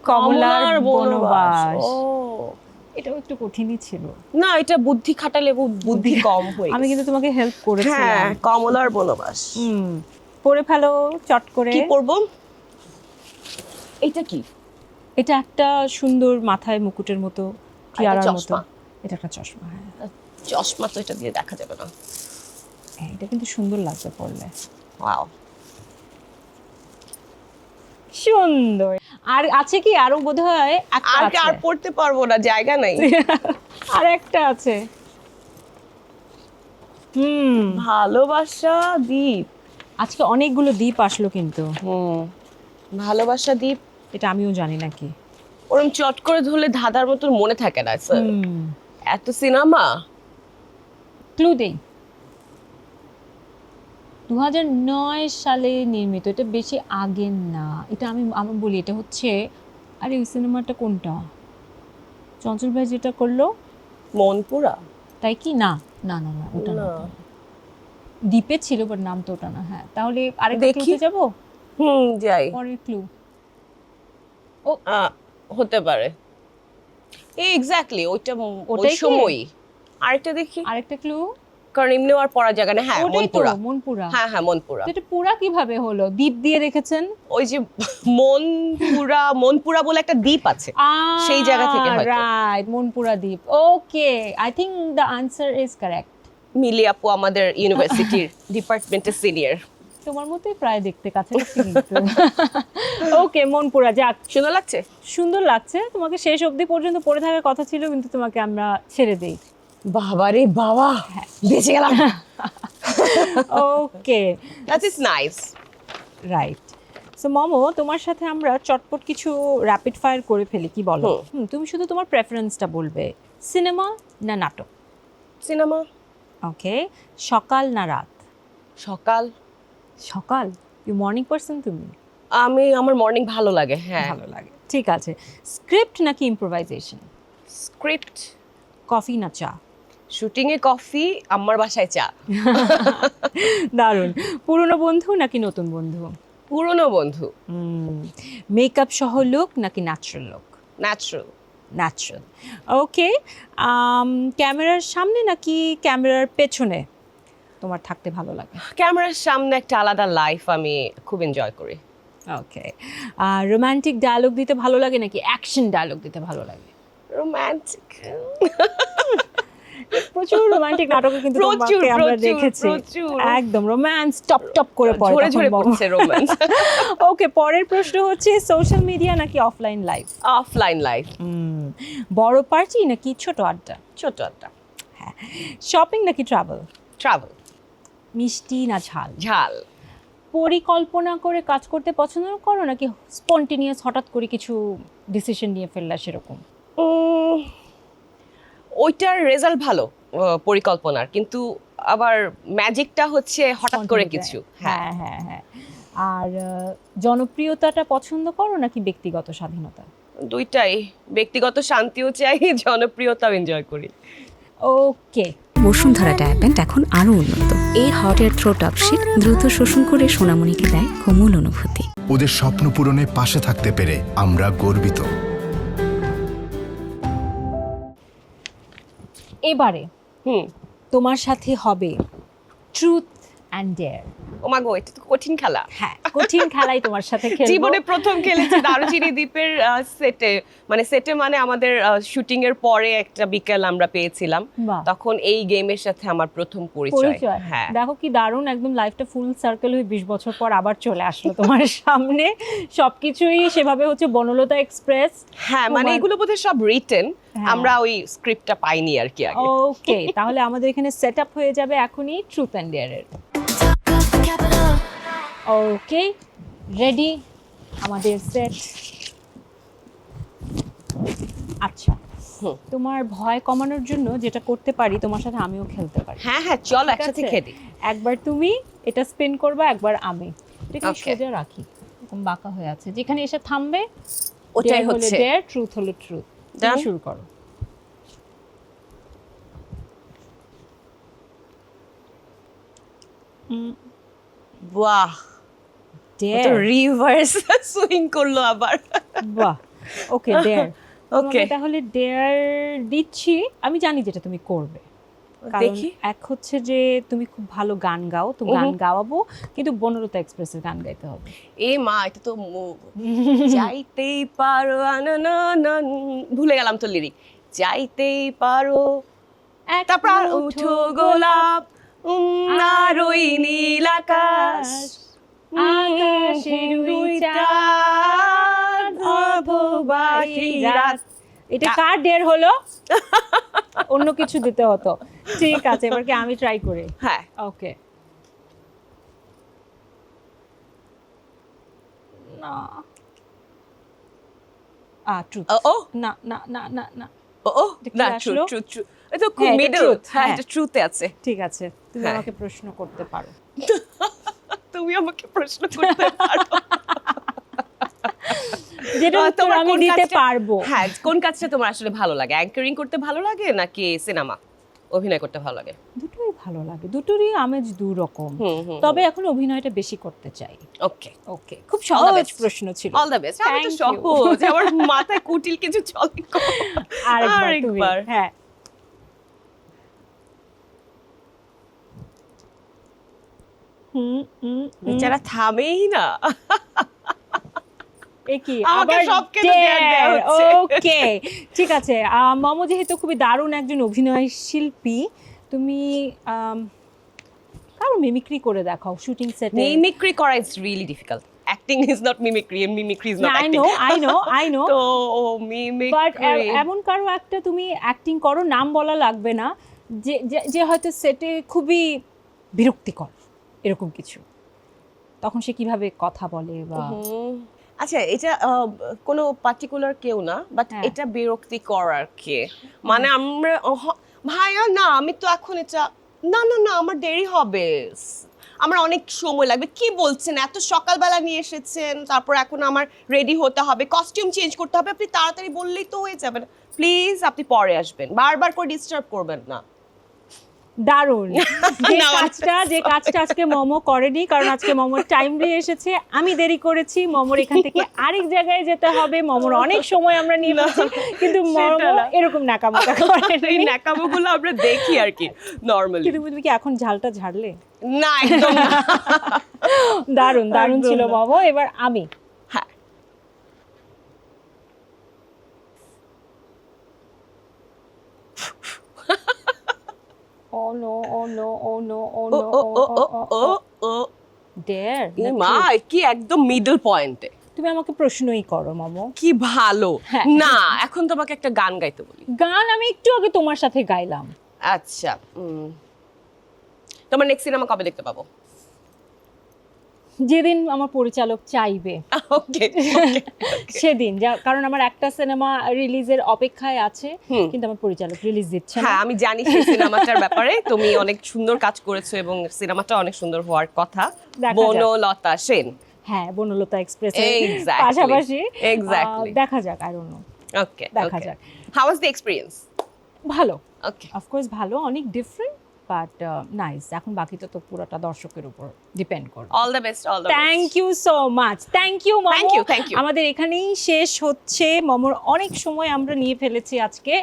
কমলার বনবাস। ও, এটাও একটু কঠিনই ছিল। না এটা বুদ্ধি খাটালে বুদ্ধি কম হয়ে আমি কিন্তু তোমাকে হেল্প হ্যাঁ, করেছিলাম। কমলার বনবাস। পড়ে ফেলো চট করে। কি পড়ব? এটা কি? এটা একটা সুন্দর মাথায় মুকুটের মতো, টিয়ারার মতো। চশমা। এটা একটা চশমা। হ্যাঁ, চশমা তো এটা দিয়ে দেখা যাবে না। হ্যাঁ, এটা কিন্তু সুন্দর লাগবে পড়লে। ওয়াও, সুন্দর। আর আছে কি আরো বোধহয় একটা আছে। আর পড়তে পারবো না, জায়গা নাই। আর একটা আছে। ভালোবাসা দ্বীপ। আজকে অনেকগুলো দ্বীপ আসলো কিন্তু। ভালোবাসা দ্বীপ, এটা আমিও জানি না কি। ওরম চট করে ধরলে ধাঁধার মতন মনে থাকে না স্যার। এত সিনেমা। ক্লু দেই। 2009 সালে নির্মিত, এটা বেশি আগে না। এটা আমি বলি, এটা হচ্ছে, আরে ওই সিনেমাটা কোনটা? চঞ্চল ভাই যেটা করলো, মনপুরা। তাই কি? না না না না, ওটা না। দ্বীপে ছিল, বাট নাম তো ওটা না। হ্যাঁ, তাহলে আরেকটা ক্লুতে যাব। যাই। পরের ক্লু হতে পারে। এক্স্যাক্টলি ওইটা ওই ওটাই কি? সময়। আরেকটা দেখি। আরেকটা ক্লু, কারণ এমনি আর পড়া জায়গা না। হ্যাঁ, ওটাই তো, মনপুরা। মনপুরা। হ্যাঁ হ্যাঁ, মনপুরা। তো এটা পুরা কিভাবে হলো? দ্বীপ দিয়ে রেখেছেন। ওই যে মনপুরা বলে একটা দ্বীপ আছে, সেই জায়গা থেকে হয়তো। রাইট, মনপুরা দ্বীপ। Okay, I think the answer is correct. Mili আপু আমাদের ইউনিভার্সিটির ডিপার্টমেন্টের সিনিয়র। তোমার মতোই প্রায় দেখতে, কাছাকাছি কিন্তু। ওকে, মনপুরা। যাক, সুন্দর লাগছে। সুন্দর লাগছে। তোমাকে শেষ অবধি পর্যন্ত পড়ে থাকার কথা ছিল, কিন্তু তোমাকে আমরা ছেড়ে দেই। বাবারে বাবা, বেঁচে গেলাম। Okay, that is nice. Right. So Momo, তোমার সাথে আমরা চটপট কিছু র্যাপিড ফায়ার করে ফেলি, কি বলো? তুমি শুধু তোমার প্রেফারেন্সটা বলবে। সিনেমা না নাটক? সিনেমা। ওকে, সকাল না রাত? সকাল। সকাল। ইউ মর্নিং পারসন তুমি? আমার মর্নিং ভালো লাগে। হ্যাঁ, ভালো লাগে, ঠিক আছে। স্ক্রিপ্ট নাকি ইম্প্রোভাইজেশন? স্ক্রিপ্ট। কফি না চা? শুটিং এ কফি, আমার বাসায় চা। দারুণ। পুরনো বন্ধু নাকি নতুন বন্ধু? পুরনো বন্ধু। মেকআপ সহ লুক নাকি ন্যাচারাল লুক? ন্যাচারাল। ন্যাচারাল। ওকে, ক্যামেরার সামনে নাকি ক্যামেরার পেছনে তোমার থাকতে ভালো লাগে? ক্যামেরার সামনে একটা আলাদা লাইফ আমি খুব এনজয় করি। ওকে, আর রোমান্টিক ডায়লগ দিতে ভালো লাগে নাকি অ্যাকশন ডায়লগ দিতে ভালো লাগে? রোমান্টিক। প্রচুর রোমান্টিক নাটকে কিন্তু তোমাকে আমরা দেখেছি। একদম রোম্যান্স টপ টপ করে পড়ে, ঝরে ঝরে পড়ছে রোম্যান্স। ওকে, পরের প্রশ্ন হচ্ছে সোশ্যাল মিডিয়া নাকি অফলাইন লাইফ? Offline life. বড় পার্টি নাকি ছোট আড্ডা? ছোট আড্ডা। হ্যাঁ। শপিং নাকি ট্রাভেল? ট্রাভেল। মিষ্টি না ঝাল? ঝাল। পরিকল্পনা করে কাজ করতে পছন্দ করো নাকি স্পন্টেনিয়াস হঠাৎ করে কিছু ডিসিশন নিয়ে ফেললা সেরকম? ওইটার রেজাল্ট ভালো পরিকল্পনার, কিন্তু আবার ম্যাজিকটা হচ্ছে হঠাৎ করে কিছু। হ্যাঁ হ্যাঁ হ্যাঁ। আর জনপ্রিয়তাটা পছন্দ করো নাকি ব্যক্তিগত স্বাধীনতা? দুইটাই। ব্যক্তিগত শান্তিও চাই, জনপ্রিয়তাও এনজয় করি। ওকে। বসুন্ধরা ডায়াপেন্ট এখন আরো উন্নত। এই হট এয়ার থ্রো টপশিট দ্রুত শোষণ করে সোনামণিকে দেয় কোমল অনুভূতি। ওদের স্বপ্ন পূরণে পাশে থাকতে পেরে আমরা গর্বিত। এবারে তোমার সাথে হবে ট্রুথ অ্যান্ড ডেয়ার। ও মা গো, এটা তো কঠিন খেলা। হ্যাঁ, কঠিন খেলাই তোমার সাথে খেলবো। জীবনে প্রথম খেলেছি দারুচিনি দ্বীপের সেটে মানে আমাদের শুটিং এর পরে একটা বিকেল আমরা পেয়েছিলাম, তখন এই গেমের সাথে আমার প্রথম পরিচয়। হ্যাঁ, দেখো কি দারুণ, একদম লাইফটা ফুল সার্কেল হয়ে 20 বছর পর আবার চলে আসলো তোমার সামনে। সবকিছুই সেভাবে হচ্ছে বনলতা এক্সপ্রেস। হ্যাঁ, মানে এগুলো বোধহয় সব রিটেন, আমরা ওই স্ক্রিপ্টটা পাইনি আর কি আগে। ওকে, তাহলে আমাদের এখানে সেট আপ হয়ে যাবে এখনই ট্রুথ অ্যান্ড ডেয়ার এর। ওকে, রেডি আমাদের সেট। আচ্ছা, তোমার ভয় কমানোর জন্য যেটা করতে পারি, তোমার সাথে আমিও খেলতে পারি। হ্যাঁ হ্যাঁ, চল একসাথে খেলি। একবার তুমি এটা স্পিন করবা, একবার আমি। এটা সোজা রাখি। এরকম বাঁকা হয়ে আছে, যেখানে এসে থামবে ওটাই হচ্ছে ডেয়ার, ট্রুথ হলে ট্রুথ। Done? শুরু করো। বাহ, ডেয়ার, রিভার্স সুইং করলো আবার। বাহ, ওকে ডেয়ার। ওকে, তাহলে ডেয়ার দিচ্ছি, আমি জানি যেটা তুমি করবে। কারণ দেখি। এক হচ্ছে যে তুমি খুব ভালো গান গাও, তো গান গাওয়াবো, কিন্তু বনলতা এক্সপ্রেসের গান গাইতে হবে। এ মা, এটা তো যাইতেই পারো ভুলে গেলাম তো লিরিক। যাইতেই পারো তারপর আর উঠো গোলাপ আর ওই নীল আকাশ, আকাশের ওই চাঁদ, অধোবাহি রাত। এটা কার ডেয়ার হলো? অন্য কিছু দিতে হতো। ঠিক আছে, এবার কি আমি ট্রাই করি? হ্যাঁ, ওকে। না, ট্রুথ। ও না না না না না, ও দেখতে না, আসলো? ট্রুথ ট্রুথ, এটা খুব হ্যাঁ, এটা মিডল। truth, হ্যাঁ, হ্যাঁ। এটা ট্রুথে আছে। ঠিক আছে, তুমি হ্যাঁ। আমাকে প্রশ্ন করতে পারো। তুমি আমাকে প্রশ্ন করতে পারো। যেটা উত্তর তোমার আমি কোন দিতে কাজটা- পারবো। হ্যাঁ, কোন কাজটা তোমার আসলে ভালো লাগে? অ্যাঙ্কারিং করতে ভালো লাগে নাকি সিনেমা অভিনয় করতে ভালো লাগে? দুটোই ভালো লাগে, দুটোরই আমেজ দু রকম। হুম, তবে এখন অভিনয়টা বেশি করতে চাই। ওকে, ওকে, খুব All the সহজ best. প্রশ্ন ছিল। All the best. আমি তো Thank you. সহজ, আমার মাথায় কুটিল কিছু চলে। আরেকবার তুমি। আরেকবার। হ্যাঁ। বেচারা থামেই না। এ কি আমাকে আবার সবকে তো dare দেয়া হচ্ছে। ওকে, ঠিক আছে। মম যেহেতু খুবই দারুণ একজন অভিনয় শিল্পী, তুমি কারো মিমিক্রি করে দেখাও শুটিং সেটে। মিমিক্রি করা is really difficult. Acting is not mimicry and mimicry is not I acting. No I know তো বাট মিমিক্রি এমন কারো একটা তুমি অ্যাক্টিং করো, নাম বলা লাগবে না, যে যে হয়তো সেটে খুবই বিরক্তিকর এরকম কিছু, তখন সে কিভাবে কথা বলে বা আচ্ছা, এটা কোনো পার্টিকুলার কেউ না, বাট হ্যাঁ। এটা বিরক্তিকর আর কি। মানে আমরা ভাইয়া না, আমি তো এখন এটা না না না, আমার দেরি হবে, আমার অনেক সময় লাগবে। কি বলছেন, এত সকালবেলা নিয়ে এসেছেন, তারপর এখন আমার রেডি হতে হবে, কস্টিউম চেঞ্জ করতে হবে, আপনি তাড়াতাড়ি বললেই তো হয়ে যাবে না, প্লিজ আপনি পরে আসবেন, বারবার করে ডিস্টার্ব করবেন না। দারুণ। না, যে কাজটা আজকে মোমো করেনি, কারণ আজকে মোমোর টাইমলি এসেছে, আমি দেরি করেছি, মোমোর এখান থেকে আরেক জায়গায় যেতে হবে, মোমোর অনেক সময় আমরা নিয়ে ফেলছি, কিন্তু মোমো সেটা না। এরকম নাকামোকা এই করেনি। ন্যাকামোগুলো আমরা দেখি আর কি নরমালি। কিন্তু তুমি কি এখন ঝালটা ঝাড়লে? না, একদম না। দারুণ একদম ছিল না। মোমো। এবার আমি হ্যাঁ, ও নো ও নো ও নো ও ও নো ও ও ও ও ও ডেয়ার। এ মা, কি একদম মিডল পয়েন্টে। তুমি আমাকে প্রশ্নই করো মোমো। কি ভালো। হ্যাঁ। না, এখন তোমাকে একটা গান গাইতে বলি। গান আমি একটু আগে তোমার সাথে গাইলাম। আচ্ছা, তোমার নেক্সট সিনেমা কবে দেখতে পাবো? যেদিন আমার পরিচালক চাইবে ওকে, সেদিন, কারণ আমার একটা সিনেমা রিলিজের অপেক্ষায় আছে, কিন্তু আমার পরিচালক রিলিজ দিচ্ছে না। হ্যাঁ, আমি জানি সেই সিনেমাটার ব্যাপারে। তুমি অনেক সুন্দর কাজ করেছো এবং সিনেমাটা অনেক সুন্দর হওয়ার কথা। দেখা যাক। বনলতা সেন। হ্যাঁ, বনলতা এক্সপ্রেস Exactly. পাশাপাশি Exactly. দেখা যাক, আই ডোন্ট নো, ওকে, দেখা যাক। How was the experience? ভালো, ওকে, অফকোর্স ভালো, অনেক ডিফারেন্ট বাট নাইস। এখন বাকিটা তো পুরোটা দর্শকের উপর ডিপেন্ড করবে। All the best, all the thank you so much, thank you Momo. Thank you, thank you. আমাদের এখানেই শেষ হচ্ছে, মোমোর অনেক সময় আমরা নিয়ে ফেলেছি আজকে।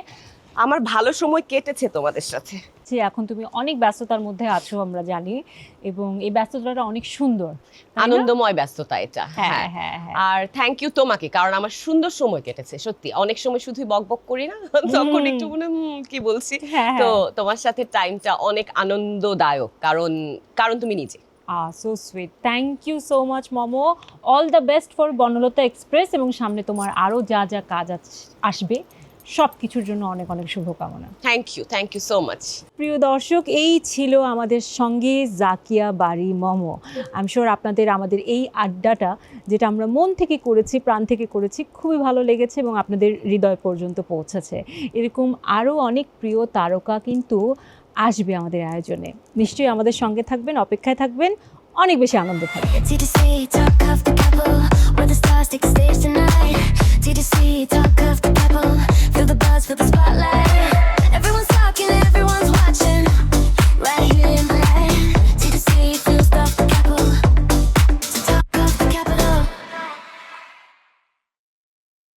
আমার ভালো সময় কেটেছে তোমাদের সাথে। যে এখন তুমি অনেক ব্যস্ততার মধ্যে আছো আমরা জানি, এবং এই ব্যস্ততাটা অনেক সুন্দর, তাই না? আনন্দময় ব্যস্ততা এটা। হ্যাঁ হ্যাঁ হ্যাঁ। আর থ্যাংক ইউ তোমাকে, কারণ আমার সুন্দর সময় কেটেছে সত্যি। অনেক সময় শুধুই বকবক করি না, তখন একটু মনে কি বলছি। হ্যাঁ, তো হ্যাঁ। তোমার সাথে টাইমটা অনেক আনন্দদায়ক, কারণ তুমি নিজে। So sweet, thank you so much Momo. All the best for Banalata Express, এবং সামনে তোমার আরও যা যা কাজ আসবে সব কিছুর জন্য অনেক অনেক শুভকামনা। Thank you so much. প্রিয় দর্শক, এই ছিল আমাদের সঙ্গে Zakia Bari Momo. I am sure আপনাদের আমাদের এই আড্ডাটা, যেটা আমরা মন থেকে করেছি, প্রাণ থেকে করেছি, খুবই ভালো লেগেছে এবং আপনাদের হৃদয় পর্যন্ত পৌঁছেছে। এরকম আরও অনেক প্রিয় তারকা কিন্তু আসবে আমাদের আয়োজনে। নিশ্চয়ই আমাদের সঙ্গে থাকবেন, অপেক্ষায় থাকবেন। অনেক বেশি আনন্দ থাকবে। TTC, talk of the couple.